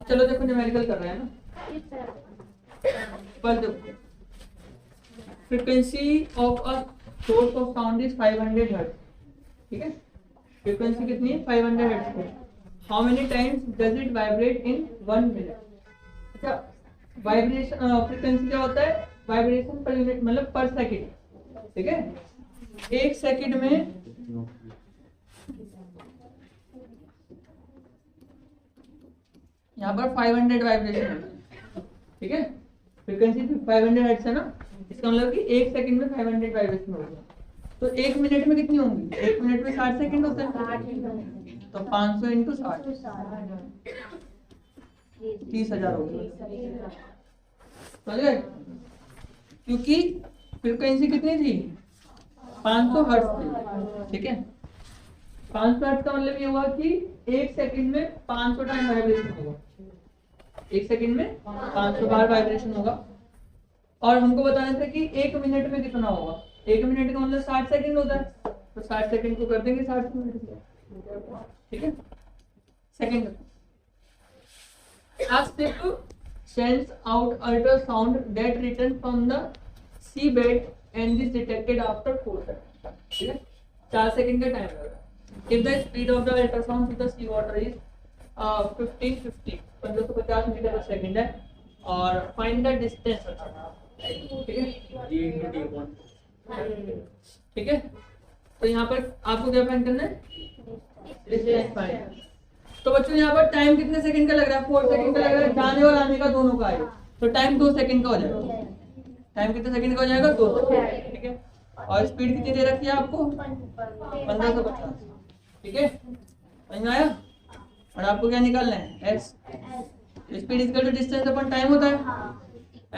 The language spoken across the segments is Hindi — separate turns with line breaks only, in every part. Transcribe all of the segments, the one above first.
चलो देखो न्यूमेरिकल कर रहे हैं ना, पर देखो frequency of a source of sound is 500 hertz, ठीक है। फ्रीक्वेंसी कितनी है? 500 हर्ट्ज है। How many times does it vibrate in 1 minute? अच्छा, वाइब्रेशन फ्रीक्वेंसी क्या होता है? वाइब्रेशन पर यूनिट मतलब पर सेकंड, ठीक है। एक सेकंड में यहाँ पर 500 वाइब्रेशन है, ठीक है। फ्रीक्वेंसी 500 हर्ट्ज है ना, इसका मतलब कि एक सेकंड में 500 वाइब्रेशन होगा। तो एक मिनट में कितनी होंगी? एक मिनट में 60 सेकंड होते हैं, तो 500 इंटू 60 30,000 हो गया, समझ गए? क्योंकि फ्रीक्वेंसी कितनी थी? 500 हर्ट्ज थी, ठीक है। 500 हर्ट्ज का मतलब ये हुआ कि एक सेकंड में 500 टाइम वाइब्रेशन होगा, एक सेकंड में 500 बार वाइब्रेशन होगा। और हमको बताना था कि एक मिनट में कितना होगा। एक मिनट का मतलब 60 सेकंड होता है, तो 60 सेकंड को कर देंगे 60 मिनट से, ठीक है। Second, a ship sends out ultrasound that returns from the seabed and is detected after 4 seconds, ठीक है। 4 सेकंड का टाइम लगेगा। if the speed of the ultrasound to the sea water is 1550 metre per second है, और find the distance, ठीक है, ठीक है। तो यहाँ पर आपको क्या फाइंड करना है? Distance find. तो बच्चों यहाँ पर टाइम कितने सेकंड का लग रहा है? 4 सेकंड का लग रहा है, जाने और आने का दोनों का है, तो टाइम 2 सेकंड का हो जाएगा। टाइम कितने सेकंड का हो जाएगा? 2 सेकंड, ठीक है। और स्पीड कितनी दे रखी है आपको? 1550, ठीक है। समझ में आया? और आपको क्या निकालना है? S. Speed equal to distance upon time होता है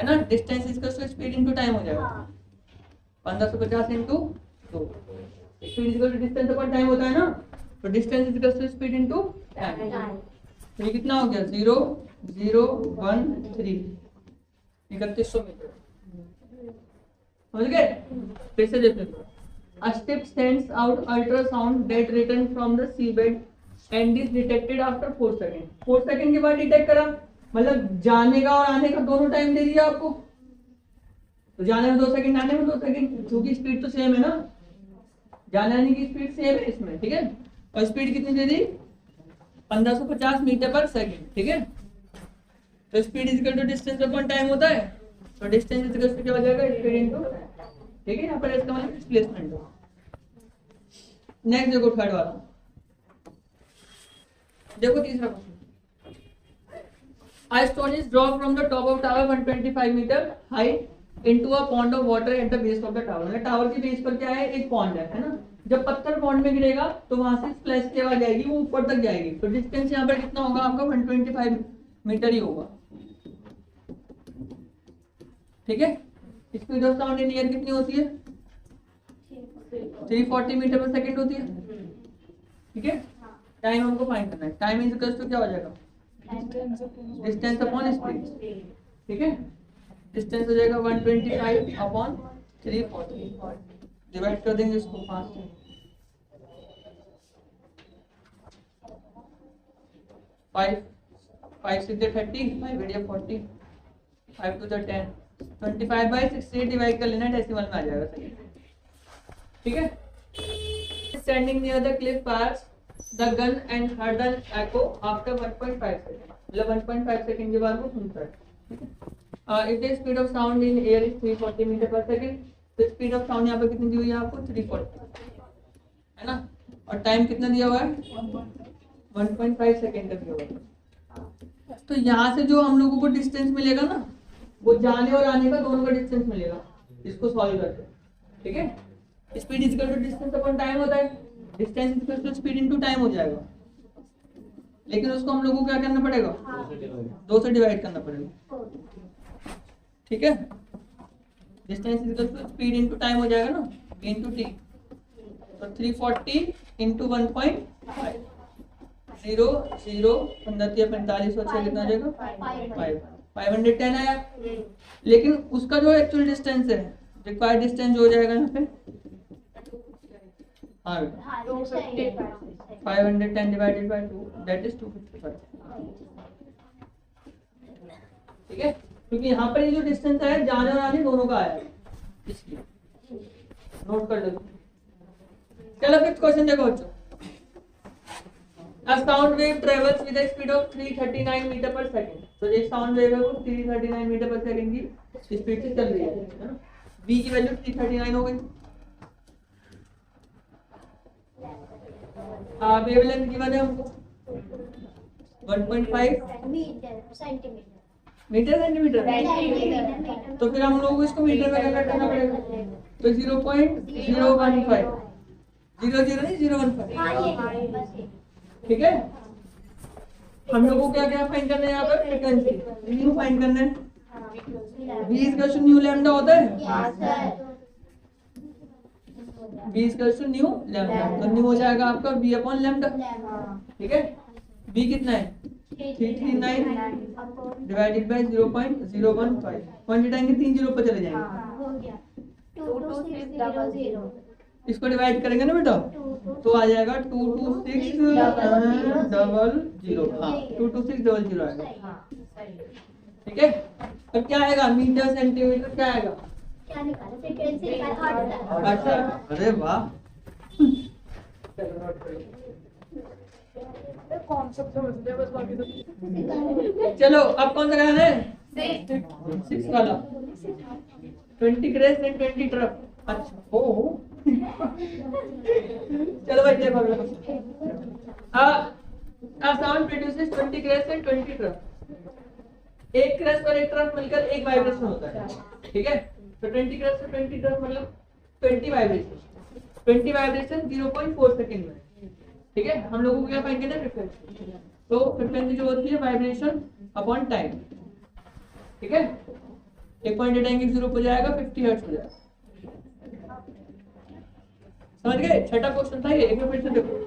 ना, distance equal to speed into time हो जाएगा। 1550 into 2, speed equal to distance upon time होता है ना, तो distance equal to speed into time. तो ये कितना हो गया? 0,013, 3100 मीटर, समझ गए? फिर से देखो, a ship sends out ultrasound that return from the seabed and is detected after 4 seconds। 4 second के बाद डिटेक्ट करा, मतलब जाने का और आने का दोनों टाइम दे दिया आपको। तो जाने में 2 सेकंड, आने में 2 सेकंड, क्योंकि स्पीड तो सेम है ना, जाने आने की स्पीड सेम है इसमें, ठीक है। और स्पीड कितनी दे दी? 1550 मीटर पर सेकंड, ठीक है। तो speed equal to distance upon time होता है, तो डिस्टेंस इक्वल टू क्या हो जाएगा? स्पीड इनटू, ठीक है। यहाँ पर इसका मतलब डिस्प्लेसमेंट हो। नेक्स्ट देखो थर्ड वाला, देखो तीसरा question. A stone is dropped from the top of tower 125 meter height into a pond of water at the base of the tower। मतलब टावर के बेस पर क्या है? एक पॉन्ड है ना। जब पत्थर पॉन्ड में गिरेगा तो वहां से स्प्लैश की आवाज आएगी, वो ऊपर तक जाएगी। तो डिस्टेंस यहाँ पर कितना होगा आपका? 125 मीटर ही होगा, ठीक है। Speed of sound in air कितनी होती है? 340 मीटर पर सेकंड होती है, ठीक है। टाइम हमको फाइंड करना है। टाइम इज इक्वल टू क्या हो जाएगा? डिस्टेंस अपॉन स्पीड, ठीक है। डिस्टेंस हो जाएगा 125 अपॉन 340, डिवाइड कर देंगे इसको 5 से। 5 से 30, 5 इंटू 40, 5 टू 10, 25/60 डिवाइड कर लेना, डेसिमल में आ जाएगा, सही, ठीक है। Standing near the cliff pass the gun and heard an echo after 1.5 second, मतलब 1.5 सेकंड के बाद वो सुनता है। If the speed of sound in air is 340 metre per second, तो स्पीड ऑफ साउंड यहाँ पर कितनी दी हुई है आपको? 340, है ना। और टाइम कितना दिया हुआ है? 1.5 सेकंड का दिया हुआ है। तो यहाँ से जो हम लोगों को डिस्टेंस मिलेगा ना, वो जाने और आने का दोनों का डिस्टेंस मिलेगा, इसको सॉल्व करके, ठीक है। Speed is equal to distance upon time होता है, distance is equal to speed into time हो जाएगा, लेकिन उसको हम लोगों को क्या करना पड़ेगा? 2 से डिवाइड करना पड़ेगा, ठीक है। Distance is equal to speed into time हो जाएगा ना, इनटू टी। तो 340 इंटू 1.5, 0 0 15 45 और 6 कितना आ जाएगा? 510 आया। लेकिन उसका जो एक्चुअल डिस्टेंस है, रिक्वायर्ड डिस्टेंस जो हो जाएगा यहाँ पे, हाँ 510 डिवाइडेड बाय 2, दैट इज 255। ठीक है, क्योंकि यहाँ पर ये जो डिस्टेंस है जाने और आने दोनों का आया है, इसलिए नोट कर लो। चलो फिफ्थ क्वेश्चन देखो बच्चों। A sound wave travels with a speed of 339 metre per second. तो ये साउंड वेव है वो 339 मीटर पर सेकंड की स्पीड से चल रही है ना। v की वैल्यू 339 हो गई। वेवलेंथ गिवन है हमको 1.5 मीटर सेंटीमीटर। तो फिर हम लोग को इसको मीटर में कन्वर्ट करना पड़ेगा। तो 0.015 0.015 ठीक है। हम लोग को क्या क्या फाइंड करना है यहाँ पर? फ्रीक्वेंसी न्यू फाइंड करना है। v equal to nu lambda होता है। v equal to nu lambda, तो न्यू हो जाएगा आपका v अपॉन लैम्डा। ठीक है, v कितना है 339 डिवाइडेड बाय 0.015। पॉइंट हटाएंगे 3 जीरो पर चले जाएंगे।
22600
इसको डिवाइड करेंगे ना बेटा तो आ जाएगा 22600। हाँ 22600 आएगा। ठीक है, तो क्या आएगा मीटर सेंटीमीटर क्या आएगा?
क्या निकाला? फ्रीक्वेंसी निकाला।
अच्छा अरे वाह।
कॉन्सेप्ट समझ लिया बस, बाकी सब
चलो अब कौन सा कराना है? 6 वाला 20 क्रेस एंड 20 ट्रफ। अच्छा ओ चलो भाई देखो अगला question. Sound produces 20 crests and 20 trough. एक क्रेस और एक ट्रफ मिलकर एक वाइब्रेशन होता है। ठीक है, तो 20 क्रेस और 20 ट्रफ मतलब 20 वाइब्रेशन 0.4 सेकंड में। ठीक है, हम लोगों को क्या फाइंड करना है? फ्रीक्वेंसी। तो फ्रीक्वेंसी जो होती है वाइब्रेशन अपॉन टाइम। ठीक है, एक पॉइंट हटाएंगे 0 पर जाएगा 50 हर्ट्ज हो जाएगा। समझ गए? छठा क्वेश्चन था ये, एक बार फिर से देखो।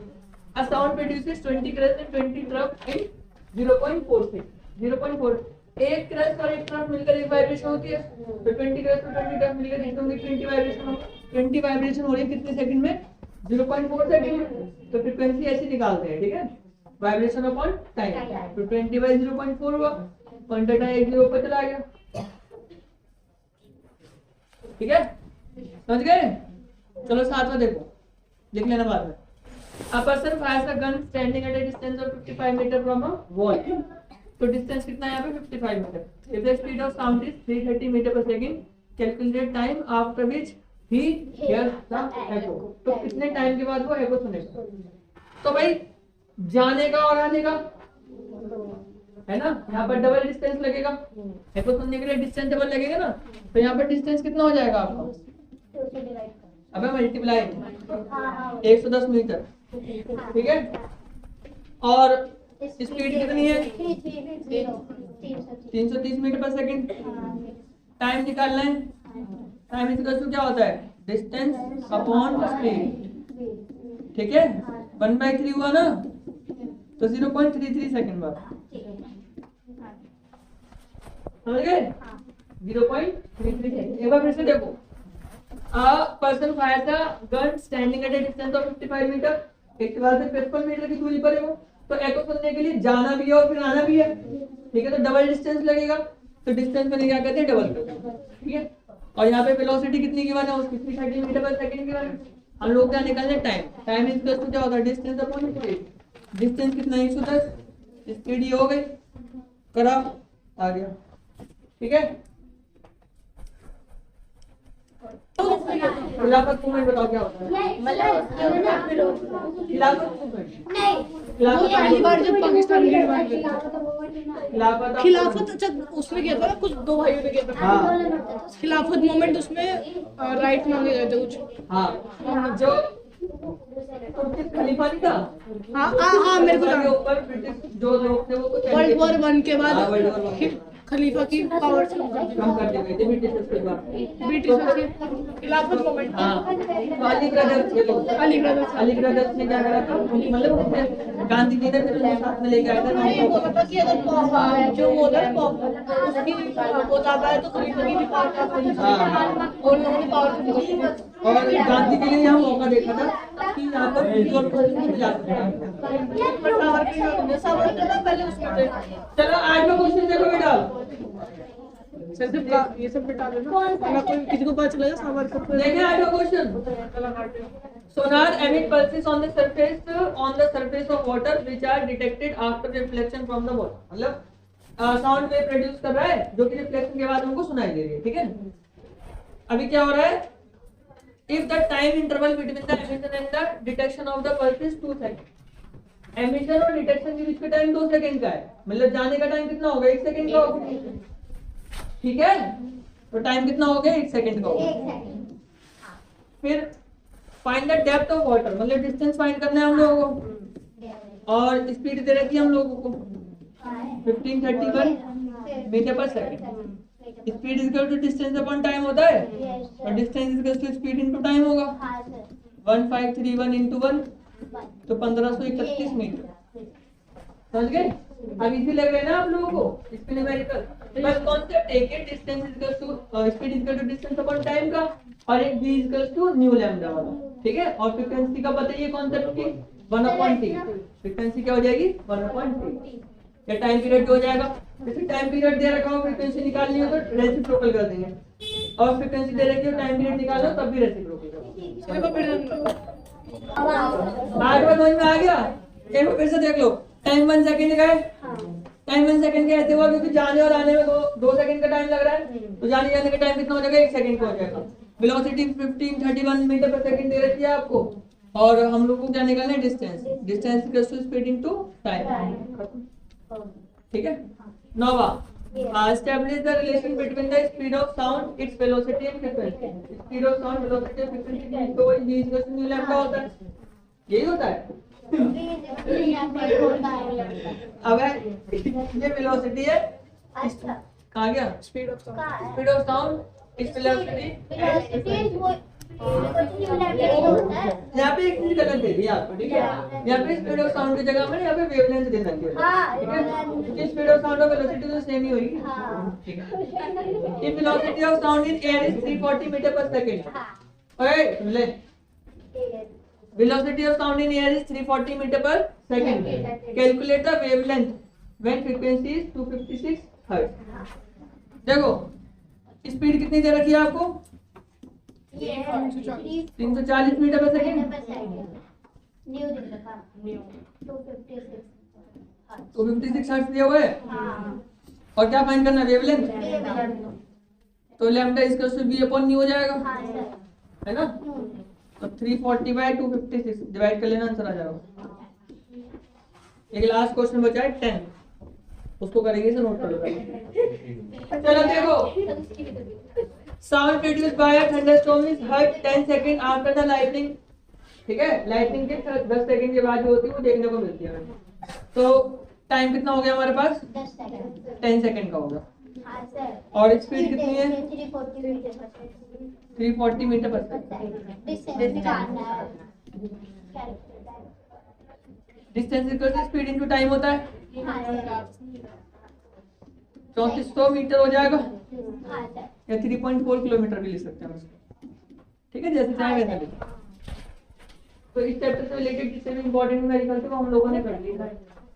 A sound produces 20 crest and 20 trough in 0.46 0.4। एक क्रेस्ट और एक ट्रफ मिलकर एक वाइब्रेशन होती है, तो 20 क्रेस्ट और 20 ट्रफ मिलकर एक 20 वाइब्रेशन हो। 20 वाइब्रेशन हो रही है कितने सेकंड में? 0.4 सेकंड में। तो फ्रीक्वेंसी ऐसे निकालते हैं। ठीक है, वाइब्रेशन अपॉन टाइम। तो 20/0.4 हुआ, पॉइंट हटाया 1 0 पर चला गया। ठीक है, समझ गए? चलो सातवां देखो, लिख लेना बाद में। A person fires a gun standing at a distance of 55 meter from a wall। तो डिस्टेंस कितना है यहाँ पे? 55 metre. If the speed of sound is 330 metre per second, calculate time after which he hears the echo। तो कितने टाइम के बाद वो echo सुनेगा? तो भाई जाने का और आने का है ना, यहाँ पर डबल डिस्टेंस लगेगा। echo सुनने के लिए डिस्टेंस डबल लगेगा ना, तो यहाँ पर डिस्टेंस कितना हो जाएगा आपका? अबे मल्टीप्लाई 110 मीटर। ठीक है, और स्पीड कितनी है? 330 मीटर पर सेकंड। टाइम निकालना है। टाइम इक्वल टू क्या होता है? Distance upon speed. ठीक है, 1/3 हुआ ना, तो 0.33 सेकंड बाद। समझ गए? 0.33 सेकंड। एक बार फिर से देखो। A person fires a gun standing at a distance of 55 metre. एक बार से 55 मीटर की दूरी पर है वो, तो एको सुनने के लिए जाना भी है और फिर आना भी है। ठीक है, तो डबल डिस्टेंस लगेगा। तो डिस्टेंस में क्या कहते हैं? डबल। ठीक है, और यहाँ पे वेलोसिटी कितनी की वजह है? उसकी 330 मीटर पर सेकंड की वजह। हम लोग क्या निकालने? टाइम। टाइम इक्वल टू क्या होता है? Distance upon speed. डिस्टेंस कितना? 110। स्पीड ये हो गई, करा आ गया। ठीक है, खिलाफत मूवमेंट बताओ क्या होता है? खिलाफत मूवमेंट
पहली बार जब पाकिस्तान
खिलाफत
अच्छा उसमें किया था ना, कुछ 2 भाइयों ने किया था।
हाँ
खिलाफत मूवमेंट, उसमें राइट मांगे गए थे कुछ।
हाँ, जो तुर्की खलीफा नहीं था।
हाँ मेरे को
के ऊपर ब्रिटिश जो लोग थे वो कुछ
World War I के बाद
World War I
खलीफा की पावर
कम कर दी गई थी ब्रिटिशर्स के बाद।
ब्रिटिशर्स की खिलाफत मूवमेंट।
हाँ, तो अली ब्रदर्स ने क्या करा था? मतलब उसने गांधी जी ने फिर उनके साथ में लेके आया था।
ये बोला था कि अगर जो वो था उसकी वो ज्यादा है तो खलीफा की भी पावर का और लोगों की पावर की।
और गांधी जी ने यहाँ मौका देखा था कि यहाँ पर पहले उसमें थे। चलो आज का क्वेश्चन देखो बेटा। अब
सर जब का ये सब बेटा लेना अगर कोई किसी को पता चला जाए सामान सब
देखिए आज का question sonar emit pulses on the surface of water which are detected after reflection from the water. मतलब साउंड वेव प्रोड्यूस कर रहा है जो कि रिफ्लेक्शन के बाद हमको सुनाई दे रही है, ठीक है। अभी क्या हो रहा है, if the time interval between the emission and the detection of the pulse is 2 second. Emission और डिटेक्शन के बीच का टाइम 2 सेकंड का है, मतलब जाने का टाइम कितना होगा, 1 सेकंड का होगा, ठीक है। तो टाइम कितना हो गया, 1 सेकंड का होगा। फिर find the depth of water, मतलब डिस्टेंस फाइंड करना है हम लोगों को, और स्पीड दे रखी है हम लोगों को 1531 metre per second. Speed is equal to distance upon time होता है, और distance is equal to speed into time होगा। 1531 इनटू 1 तो 1531 मीटर, समझ गए। अब इजी लग रहा है ना आप लोगों को, इसके न्यूमेरिकल बस कॉन्सेप्ट एक है, distance is equal to speed is equal to distance upon time का, और एक v is equal to nu lambda वाला, ठीक है। और फ्रीक्वेंसी का बताइए कॉन्सेप्ट की 1/t, फ्रीक्वेंसी क्या हो जाएगी 1/t, या टाइम पीरियड हो जाएगा। जैसे टाइम पीरियड दे रखा हो, फ्रीक्वेंसी निकालनी हो तो रेसिप्रोकल कर देंगे, और फ्रीक्वेंसी दे रखी हो टाइम पीरियड निकालो तब भी रेसिप्रोकल करो।
चलो फिर
आज बात समझ में आ गया, एक बार फिर से देख लो। टाइम 1 सेकंड का है, टाइम 1 सेकंड का ऐसे हुआ क्योंकि जाने और आने में 2 सेकंड का टाइम लग रहा है, तो जाने जाने का टाइम कितना हो जाएगा, 1 सेकंड का हो जाएगा। वेलोसिटी 1531 मीटर पर सेकंड दे रखी है आपको, और हम लोग को क्या निकालना है, distance, distance equals to speed into time, ठीक है। नौवा, establish the relation between the speed of sound, its velocity and frequency. Speed of sound, velocity and frequency तो वही v equals to nu lambda होता है, यही होता है। अब ये वेलोसिटी है, कहाँ गया,
speed of sound,
speed of sound, its velocity. यहाँ पे एक चीज गलत दे दी आपको, ठीक है। यहाँ पे स्पीड ऑफ साउंड की जगह में यहाँ पे वेवलेंथ दे रखी है, ठीक है, क्योंकि स्पीड ऑफ साउंड और वेलोसिटी तो सेम ही होगी, ठीक है। If velocity of sound in air is 340 metre per second, ओए सुन ले, velocity of sound in air is 340 meter per second. Calculate the wavelength when frequency is 256 hertz. देखो स्पीड कितनी दे रखी है आपको, 340 मीटर पर सेकंड, 256 हर्ट्ज दिए हुए, और क्या फाइंड करना है, वेवलेंथ। तो लैम्डा इसका v अपॉन न्यू हो जाएगा, है ना। तो 340 बाय 256 डिवाइड कर लेना, आंसर आ जाएगा। एक लास्ट क्वेश्चन बचा है 10, उसको करेंगे, इसे नोट कर लो। चलो देखो, sound produced by a thunderstorm is heard 10 second after the lightning, ठीक है। लाइटनिंग के 10 सेकंड के बाद जो होती है वो देखने को मिलती है। तो टाइम कितना हो गया हमारे पास, 10 सेकंड का होगा, और स्पीड कितनी है, 340 metre per second. Distance equal to speed into time होता है, 3400 मीटर हो जाएगा, या 3.4 किलोमीटर भी लिख सकते हैं उसको, ठीक है, जैसे चाहे वैसे लिख। तो इस चैप्टर से रिलेटेड जितने भी इंपॉर्टेंट न्यूमेरिकल थे वो हम लोगों ने कर लिए।